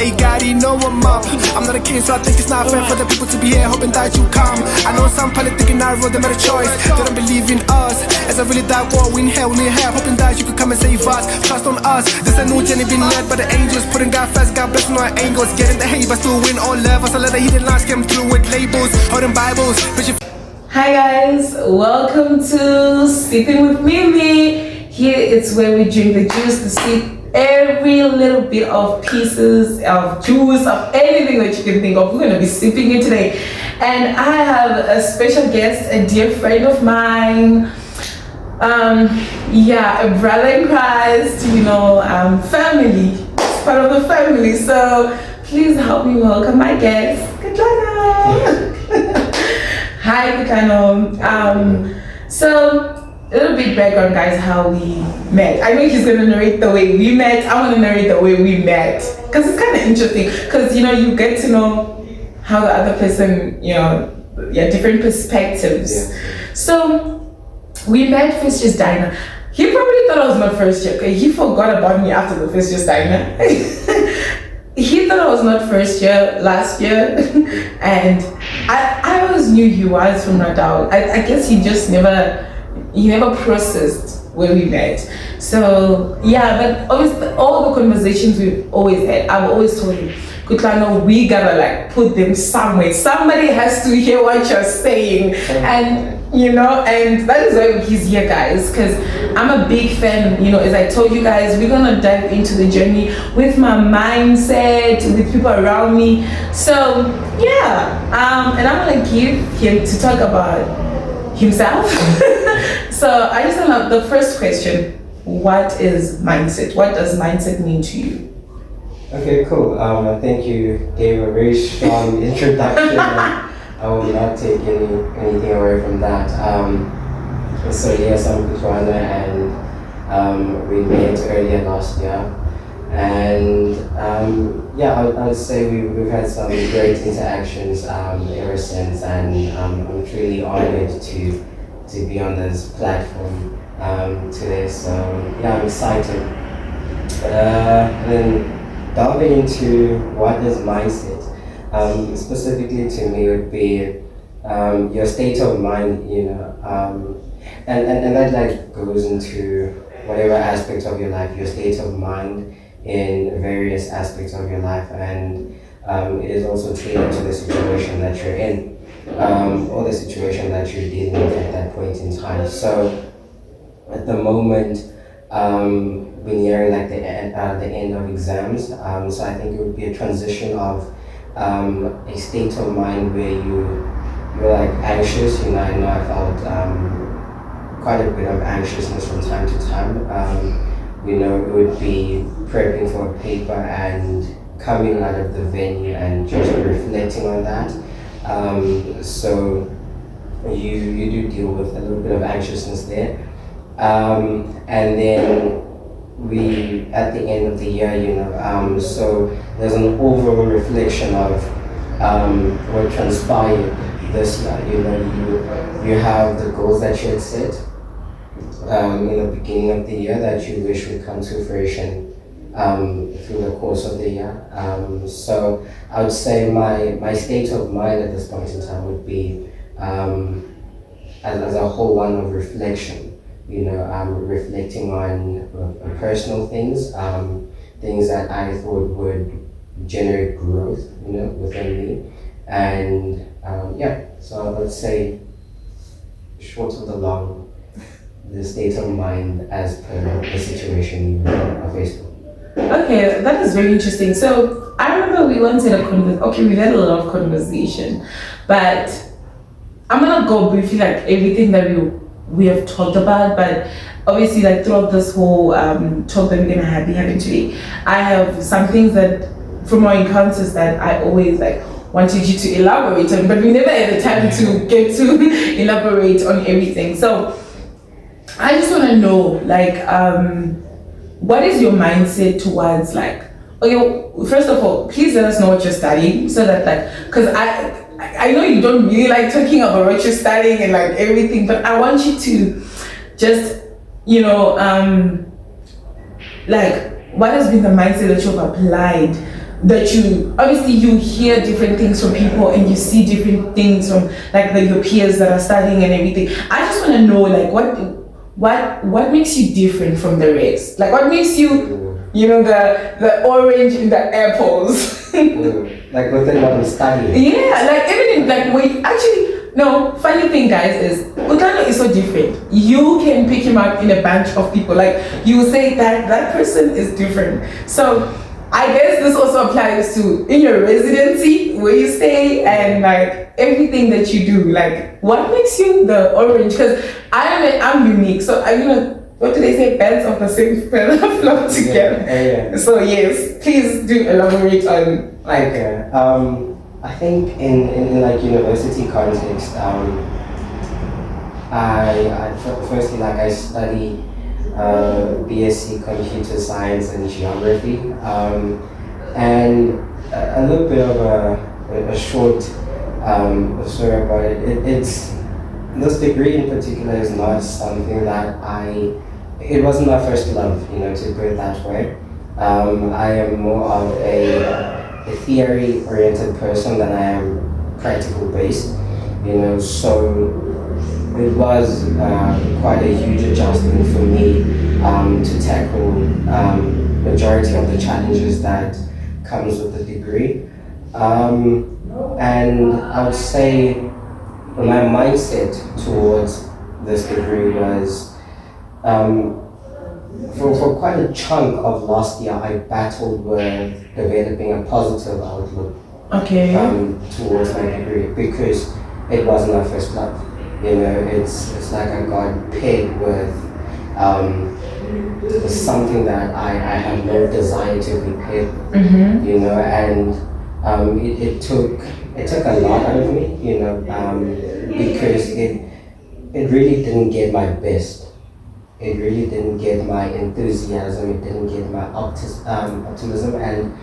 Hey God, you know I'm up. I'm not a king, so I think it's not fair for the people to be here hoping that you come. I know some probably thinking I wrote them a choice. They don't believe in us. As I really die war, we need help, hoping that you could come and save us. Trust on us. This a new journey being led by the angels. Putting God first, God bless no angles. Getting the hate, but still win all love. Us I let the hidden lines come through with labels, holding Bibles. Hi guys, welcome to Sipping with Mimi. Here it's where we drink the juice to sip every little bit of pieces of juice of anything that you can think of. We're going to be sipping it today, and I have a special guest, a dear friend of mine. A brother in Christ, family. It's part of the family. So please help me welcome my guest, Katlana. Hi, Katlana. So a little bit background, guys, how we met. I know he's gonna narrate the way we met. I'm gonna narrate the way we met, because it's kind of interesting. Because you get to know how the other person, different perspectives. Yeah. So we met first year's diner. He probably thought I was my first year. Okay, he forgot about me after the first year's diner. He thought I was not first year last year, and I always knew he was from Nadal. I guess he just never processed where we met. So yeah, but obviously all the conversations we've always had, I've always told him, Katlana, we gotta put them somewhere. Somebody has to hear what you're saying, and and that is why he's here, guys, because I'm a big fan. As I told you guys, we're gonna dive into the journey with my mindset, with people around me. So yeah, and I'm gonna give him to talk about himself. So I just want the first question: what is mindset? What does mindset mean to you? Okay, cool. I think you gave a very strong introduction. I will not take anything away from that. So yes, I'm Katlana, and we met earlier last year. And I would say we've had some great interactions ever since, and I'm truly honored to be on this platform today. So yeah, I'm excited. And then delving into what is mindset, specifically to me would be your state of mind, and that goes into whatever aspect of your life, your state of mind in various aspects of your life, and it is also tailored to the situation that you're in, or the situation that you're dealing with at that point in time. So at the moment, we're nearing the end of exams, so I think it would be a transition of a state of mind where you're anxious. I know I felt quite a bit of anxiousness from time to time. It would be prepping for a paper and coming out of the venue and just reflecting on that. So you do deal with a little bit of anxiousness there. And then we at the end of the year, so there's an overall reflection of what transpired this year. You have the goals that you had set in the beginning of the year that you wish would come to fruition through the course of the year. So I would say my state of mind at this point in time would be as a whole one of reflection. Reflecting on personal things, things that I thought would generate growth, within me. And so I would say, short of the long, the state of mind as per the situation you're faced with. Okay, that is very interesting. So I remember we once had we've had a lot of conversation, but I'm gonna go briefly everything that we have talked about, but obviously throughout this whole talk that we're gonna be having today, I have some things that from our encounters that I always wanted you to elaborate on, but we never had the time to get to elaborate on everything. So I just want to know what is your mindset towards okay, first of all, please let us know what you're studying, so that because I know you don't really like talking about what you're studying and everything, but I want you to just what has been the mindset that you've applied that you obviously you hear different things from people and you see different things from like your peers that are studying and everything. I just want to know like what makes you different from the rest? Like what makes you, you know, the orange in the apples? Like within what I'm studying. Yeah, like even in like when actually no, funny thing guys is Utano is so different. You can pick him up in a bunch of people. Like you will say that person is different. So I guess this also applies to in your residency where you stay and like everything that you do. Like what makes you the orange? Because I'm unique. So I, you know, what do they say? Birds of the same feather flock together. Yeah. So yes, please do elaborate on like. I think in like university context, firstly like I study BSc Computer Science and Geography, and a little bit of a short story about it. It's this degree in particular is not something that it wasn't my first love, to put it that way. I am more of a theory-oriented person than I am practical-based, so it was quite a huge adjustment for me to tackle majority of the challenges that comes with the degree. And I would say my mindset towards this degree was for quite a chunk of last year, I battled with developing a positive outlook towards my degree because it wasn't my first love. It's like I got pegged with something that I have no desire to be pegged, and it took a lot out of me, because it really didn't get my best. It really didn't get my enthusiasm, it didn't get my optimism, and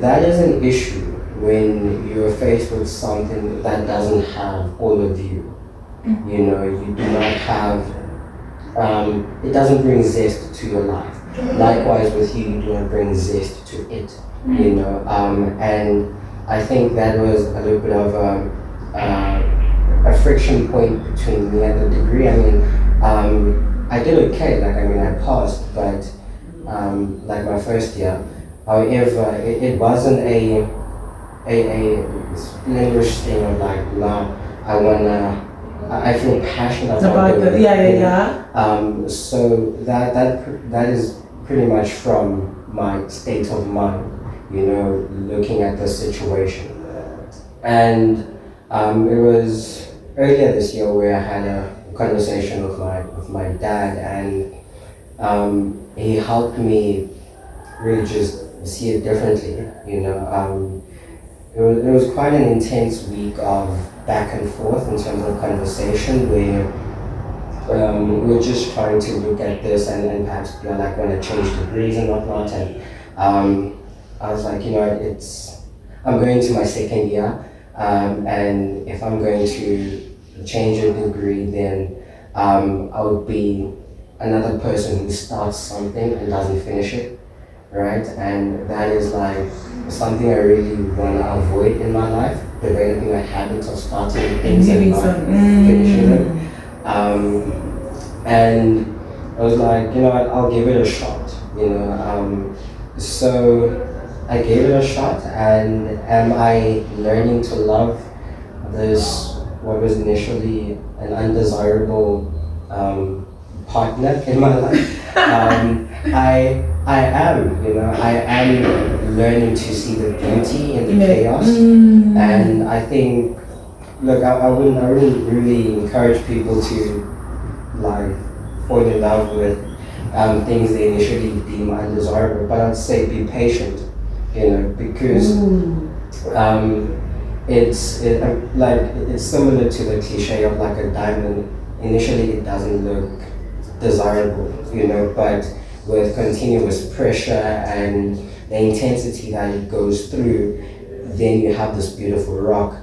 that is an issue when you're faced with something that doesn't have all of you. You do not have, it doesn't bring zest to your life. Likewise with you do not bring zest to it, and I think that was a little bit of a friction point between me and the degree. I did okay, I passed, but like my first year. However, it wasn't a splendorous thing of like, now I feel passionate about it. So that is pretty much from my state of mind, looking at the situation. And it was earlier this year where I had a conversation with my dad, and he helped me really just see it differently. It was quite an intense week of back and forth in terms of conversation where we were just trying to look at this and perhaps want to change degrees and whatnot. And I was like, I'm going to my second year, and if I'm going to change a degree, then I would be another person who starts something and doesn't finish it, right? And that is like something I really want to avoid in my life, developing a habit of starting things and not finishing them. And I was like, I'll give it a shot, so I gave it a shot, and am I learning to love this, what was initially an undesirable partner in my life? I am, I am learning to see the beauty in the chaos, and I think, look, I wouldn't really encourage people to fall in love with things they initially deem undesirable, but I'd say be patient, because it's similar to the cliche of like a diamond. Initially it doesn't look desirable, but with continuous pressure and the intensity that it goes through, then you have this beautiful rock,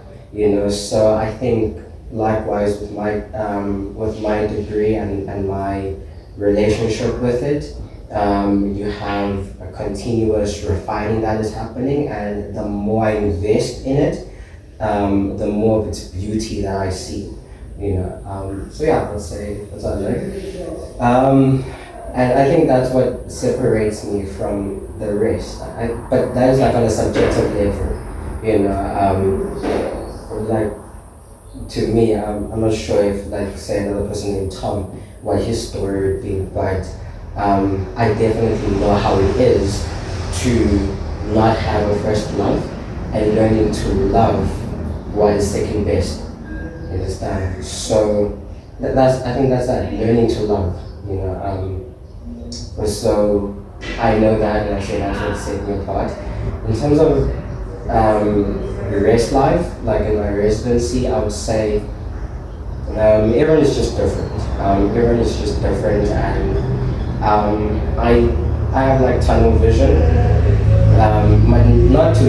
So I think likewise with my degree and my relationship with it, you have a continuous refining that is happening, and the more I invest in it, the more of its beauty that I see. So yeah, let's say that's what I like. And I think that's what separates me from the rest. But that is like on a subjective level, like to me, I'm not sure if like say another person named Tom, what his story would be, but I definitely know how it is to not have a first love and learning to love what is second best. You understand? So I think that's that, learning to love. So I know that, and I say that's what set me apart. In terms of rest life, like in my residency, I would say everyone is just different. And I have like tunnel vision, but not to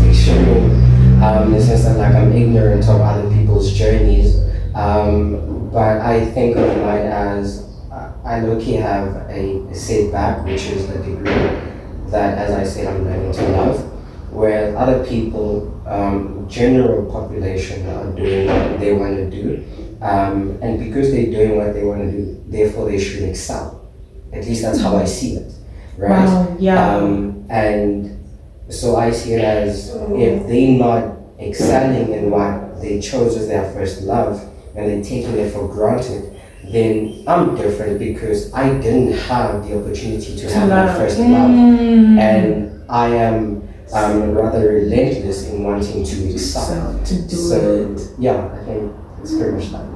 extreme in the sense that like I'm ignorant of other people's journeys. But I think of mine as I low-key have a setback, which is the degree that, as I said, I'm learning to love, where other people, general population, are doing what they want to do, and because they're doing what they want to do, therefore they should excel. At least that's how I see it, right? Wow, yeah. And so I see it as if they're not excelling in what they chose as their first love, and they're taking it for granted, then I'm different because I didn't have the opportunity to have my first love, and I am rather relentless in wanting to excel. Yeah, I think it's pretty much that.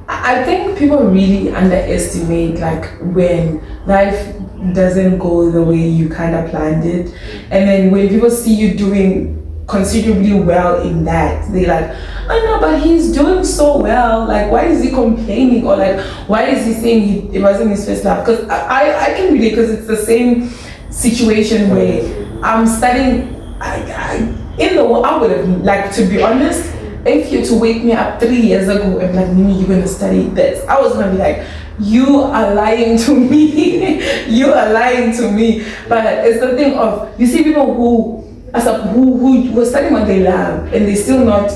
I think people really underestimate like when life doesn't go the way you kind of planned it, and then when people see you doing considerably well in that, they're like, oh no, but he's doing so well, like why is he complaining, or like why is he saying it wasn't his first love? Because I can relate, because it's the same situation where I'm studying. I would have, like, to be honest, if you to wake me up 3 years ago and like, Mimi, you're gonna study this, I was gonna be like, you are lying to me. You are lying to me. But it's the thing of, you see people who were studying what they love and they're still not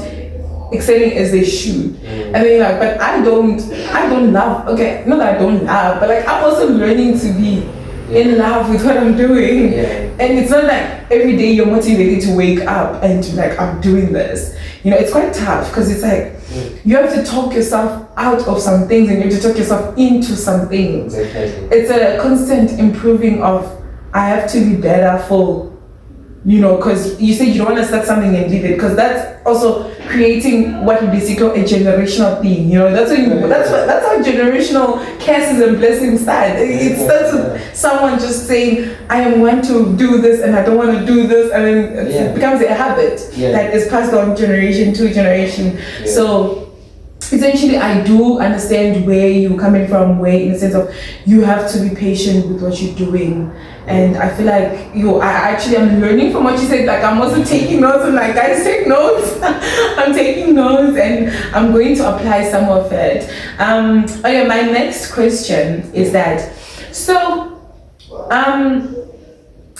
excelling as they should, and then like, but I don't love. Okay, not that I don't love, but like I'm also learning to be in love with what I'm doing. And it's not like every day you're motivated to wake up and to like, I'm doing this. It's quite tough, because it's like you have to talk yourself out of some things, and you have to talk yourself into some things. It's a constant improving of, I have to be better for, because you said you don't want to start something and leave it, because that's also creating what would be a generational thing. That's how generational curses and blessings start. It starts with someone just saying, I want to do this and I don't want to do this, and then it becomes a habit that is passed on generation to generation. So essentially, I do understand where you're coming from, where in the sense of you have to be patient with what you're doing. And I feel like I'm learning from what you said. Like, I'm also taking notes. I'm like, guys, take notes. I'm taking notes and I'm going to apply some of it. Okay, my next question is that, so,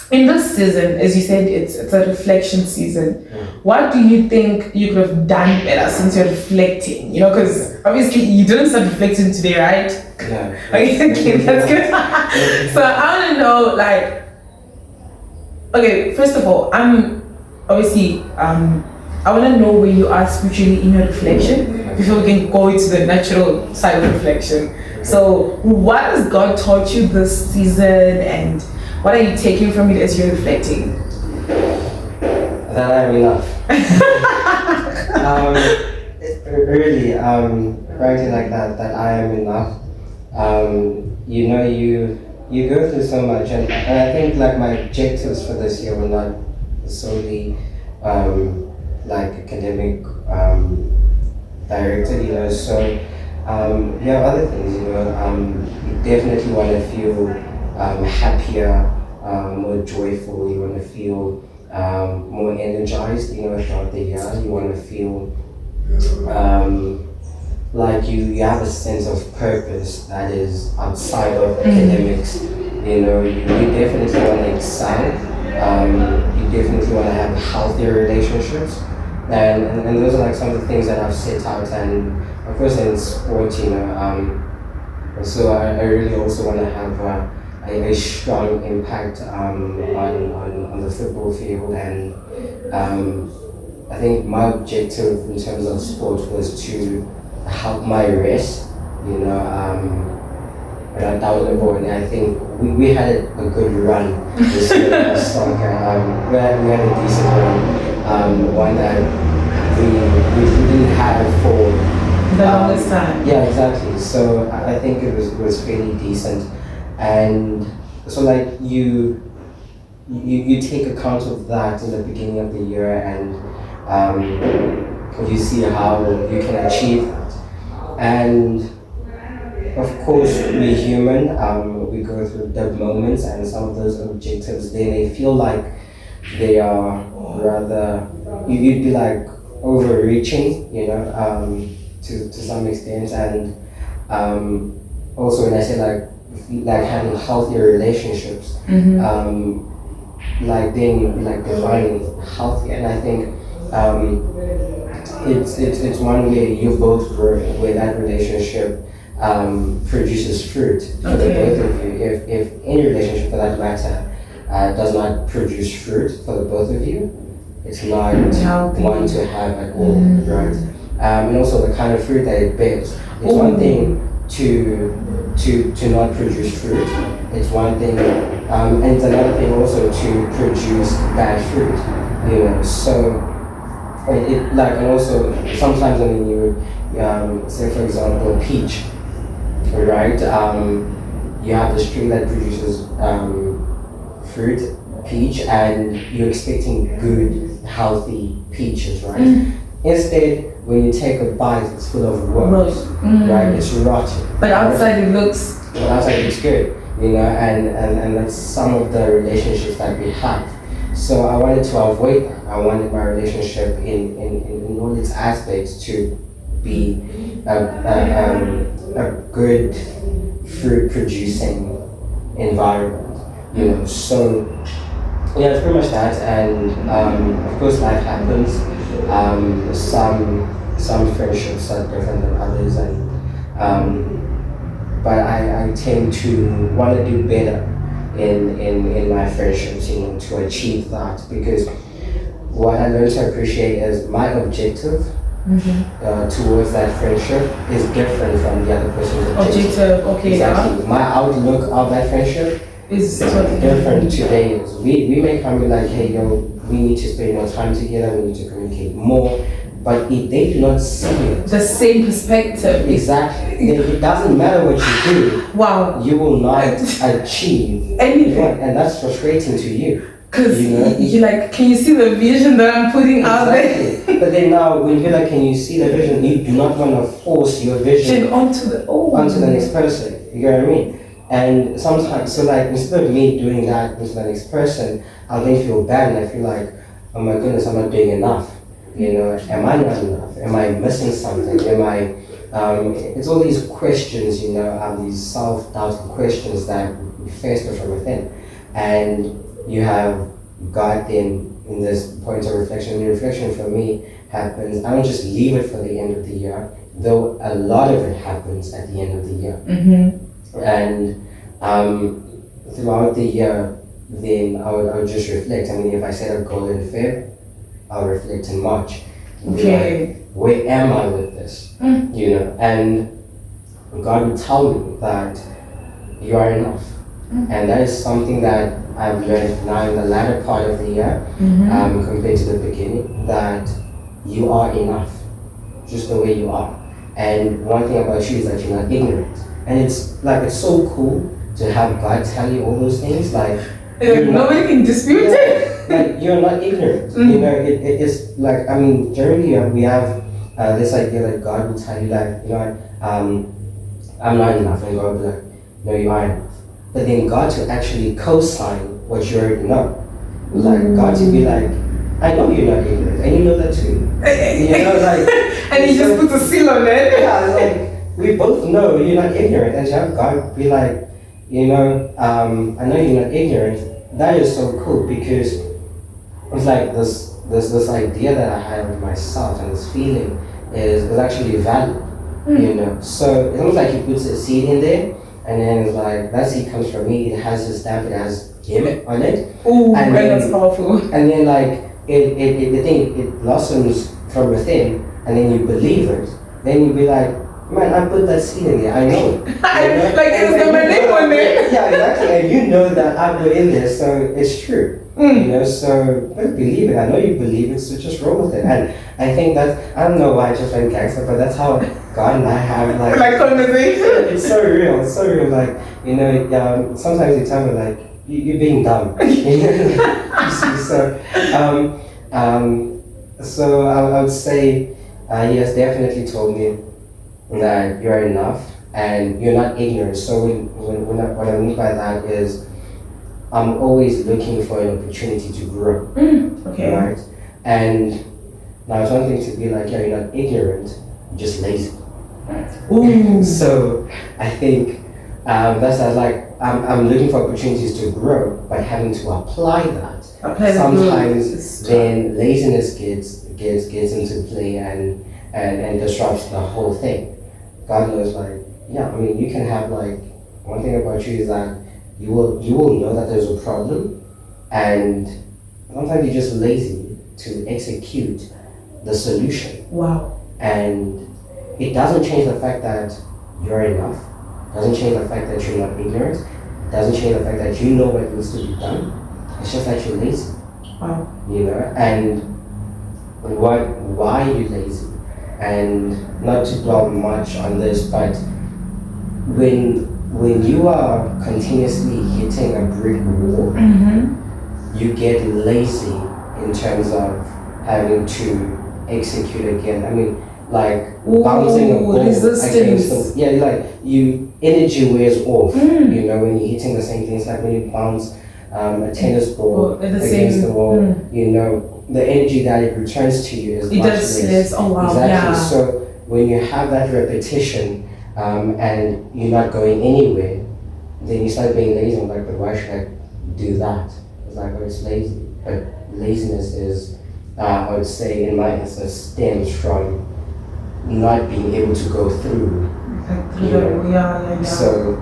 in this season, as you said, it's a reflection season. What do you think you could have done better since you're reflecting? Because obviously you didn't start reflecting today, right? Yeah. Okay, that's good. So I want to know, like, okay, first of all, I want to know where you are spiritually in your reflection before we can go into the natural side of reflection. So what has God taught you this season, and what are you taking from it as you're reflecting? That I'm enough. Really, writing like that I am enough. You go through so much, and I think like my objectives for this year were not solely like academic directed, so you have other things, you definitely want to feel happier, more joyful. You want to feel more energized, throughout the year. You want to feel like you have a sense of purpose that is outside of academics, You know, you definitely want to excel. You definitely want to have healthier relationships. And those are like some of the things that I've set out, and of course in sport, you know, so I really also want to have a strong impact on the football field, and I think my objective in terms of sport was to help my race, you know, around level, and I think we had a good run this year in soccer. We had a decent run, one that we didn't have for the longest time. Yeah, exactly. So I think it was fairly decent, and so like you take account of that in the beginning of the year, and you see how you can achieve that, and of course, we're human, we go through the moments, and some of those objectives, they may feel like they are rather, you'd be like overreaching, you know, to some extent, and also when I say like having healthier relationships, like then like defining healthy, and I think it's one way you both work where that relationship produces fruit for the both of you. If any relationship for that matter does not produce fruit for the both of you, it's not one to have at all, right? And also the kind of fruit that it bears. It's one thing to not produce fruit. It's one thing, and it's another thing also to produce bad fruit. You know, so it like, and also sometimes when you say for example peach. Right, you have this tree that produces fruit, peach, and you're expecting good, healthy peaches, right? Instead, when you take a bite, it's full of worms, right? It's rotten. But outside it looks. But outside it looks good, you know, and that's some of the relationships that we have. So I wanted to avoid that. I wanted my relationship in all its aspects to be a good fruit producing environment, you know. So yeah, it's pretty much that, and of course life happens. Some friendships are different than others, and but I tend to want to do better in my friendships, you know, to achieve that, because what I learned to appreciate is my objective towards that friendship is different from the other person's objective. Okay, exactly. My outlook of that friendship is totally different to theirs. We may come be like, hey, yo, we need to spend more time together, we need to communicate more. But if they do not see it, the same perspective. Exactly. It doesn't matter what you do. Wow. You will not achieve anything. And that's frustrating to you. Because you're like, can you see the vision that I'm putting out there? But then now, when you're like, can you see the vision? You do not want to force your vision onto the next person. You get what I mean? And sometimes, so like, instead of me doing that with the next person, I'll then feel bad, and I feel like, oh my goodness, I'm not doing enough. You know, am I not enough? Am I missing something? Am I? It's all these questions, you know, these self-doubting questions that we face from within, and you have God then in this point of reflection. The reflection for me happens, I don't just leave it for the end of the year, though a lot of it happens at the end of the year. And throughout the year, then I would just reflect. I mean, if I set a goal in Feb, I'll reflect in March. Okay. Like, where am I with this? You know, and God will tell me that you are enough. And that is something that I've learned now in the latter part of the year, compared to the beginning, that you are enough, just the way you are. And one thing about you is that you're not ignorant. And it's like, it's so cool to have God tell you all those things, like nobody can dispute it. Like, you're not ignorant. You know, it is like, I mean, generally we have this idea that God will tell you that, you know, I'm not enough, and God will be like, no, you are enough. But then God to actually co-sign what you already know. Like, God to be like, I know you're not ignorant, and you know that too. You know, like, and he just puts a seal on it. Yeah, it's like, we both know you're not ignorant, and to have God be like, I know you're not ignorant. That is so cool because it's like this idea that I have of myself and this feeling is actually valid. So it's almost like he puts a seed in there, and then it's like that seed comes from me. It has a stamp. It has him on it. Ooh, and then, that's powerful. And then like it blossoms from within, and then you believe it. Then you be like, man, I put that seed in there. I know it. Like it was my name on there. Yeah, exactly. And you know that I put in there, so it's true. So but believe it. I know you believe it, so just roll with it. And I think that I don't know why I just went gangster, but that's how God and I have like conversation. It's so real. It's so real. Like sometimes you tell me like you're being dumb. You see, so I would say he has definitely told me that you're enough and you're not ignorant. So what I mean by that is I'm always looking for an opportunity to grow. Okay. Right? And now it's one thing to be like, yeah, you're not ignorant, you're just lazy. Ooh. So I think that's like I'm looking for opportunities to grow, but having to apply that. Sometimes then laziness gets into play and disrupts the whole thing. God knows, like, yeah, I mean, you can have like one thing about you is that you will know that there's a problem, and sometimes you're just lazy to execute the solution. Wow. And it doesn't change the fact that you're enough. Doesn't change the fact that you're not ignorant. Doesn't change the fact that you know what needs to be done. It's just that you're lazy. Wow. And why are you lazy? And not to dwell much on this, but when you are continuously hitting a brick wall, you get lazy in terms of having to execute again. I mean, like bouncing a ball resistance. You energy wears off. When you're hitting the same things, like when you bounce a tennis ball against the wall, the energy that it returns to you is much less. Oh wow. Exactly. Yeah. So when you have that repetition and you're not going anywhere, then you start being lazy. I'm like, but why should I do that? It's like, oh, it's lazy. But laziness is, I would say, in my instance, stems from not being able to go through. Yeah. So,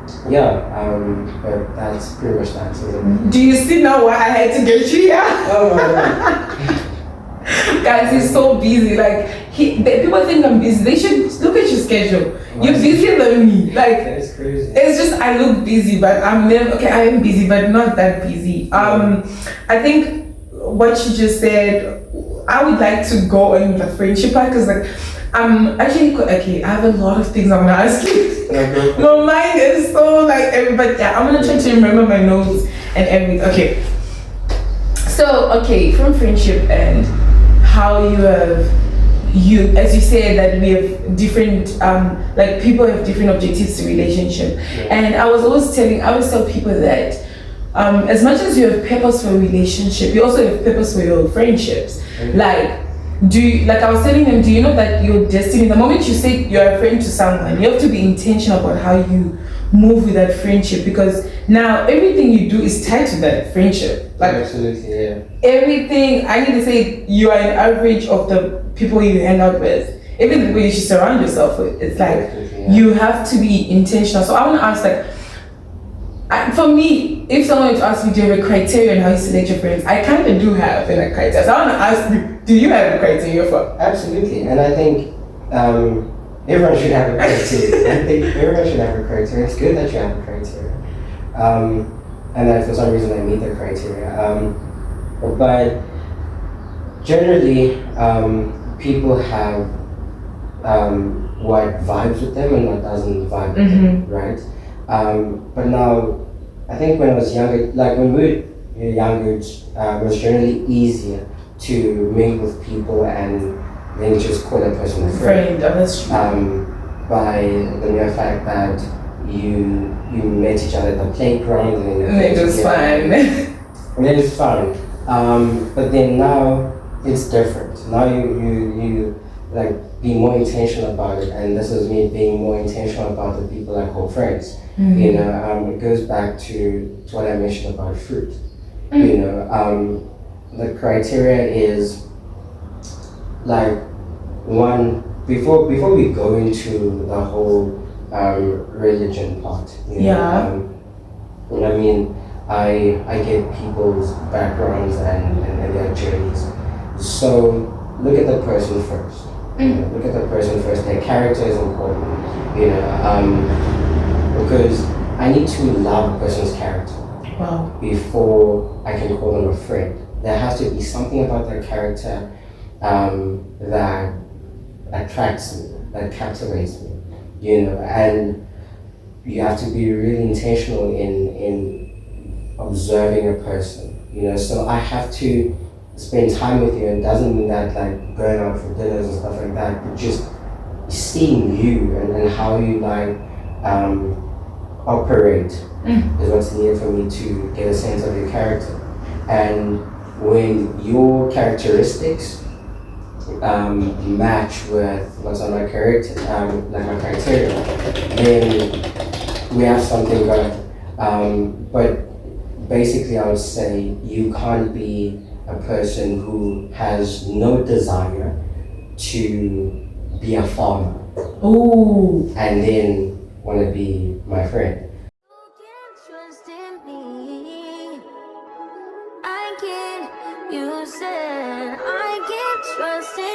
but that's pretty much the answer. Do you see now why I had to get you here? Oh my God. Guys, he's so busy. Like, people think I'm busy. They should look at your schedule. You're busier than me. Like, that's crazy. It's just I look busy, but I'm never okay. I am busy, but not that busy. I think what you just said, I would like to go on the friendship part because like I'm actually okay. I have a lot of things I'm gonna ask you. My mind is so like but yeah, I'm gonna try to remember my notes and everything. Okay. So from friendship and how you as you said that we have different like people have different objectives to relationship, and I always tell people that as much as you have purpose for a relationship, you also have purpose for your friendships. Like I was telling them, do you know that your destiny, the moment you say you're a friend to someone, you have to be intentional about how you move with that friendship, because now everything you do is tied to that friendship. Like absolutely, yeah. Everything, I need to say you are an average of the people you hang out with, even the people you should surround yourself with. It's like you have to be intentional. So I want to ask, like, for me, if someone were to ask me, do you have a criteria on how you select your friends? I kind of do have a criteria. So I want to ask you, do you have a criteria for? Absolutely, and I think everyone should have a criteria. I think everyone should have a criteria. It's good that you have a criteria. And that for some reason I meet the criteria. But generally, people have what vibes with them and what doesn't vibe with them, right? But now, I think when I was younger, like when we were younger, it was generally easier to mingle with people and then just call that person a friend. That's true. By the mere fact that you met each other at the playground and it was fun. And then it's fun. But then now it's different. Now you like be more intentional about it, and this is me being more intentional about the people I call friends. You know, it goes back to what I mentioned about fruit. You know, the criteria is like one before we go into the whole religion part. You know, I mean, I get people's backgrounds and their journeys. So look at the person first. You know, look at the person first. Their character is important. You know, because I need to love a person's character before I can call them a friend. There has to be something about their character that attracts me, that captivates me. You know, and you have to be really intentional in observing a person. You know, so I have to spend time with you, and it doesn't mean that like going out for dinners and stuff like that, but just seeing you and how you like operate is what's needed for me to get a sense of your character. And when your characteristics match with what's on my character, like my criteria, then we have something good. But basically, I would say you can't be a person who has no desire to be a farmer. Ooh. And then want to be my friend. You said I can't trust in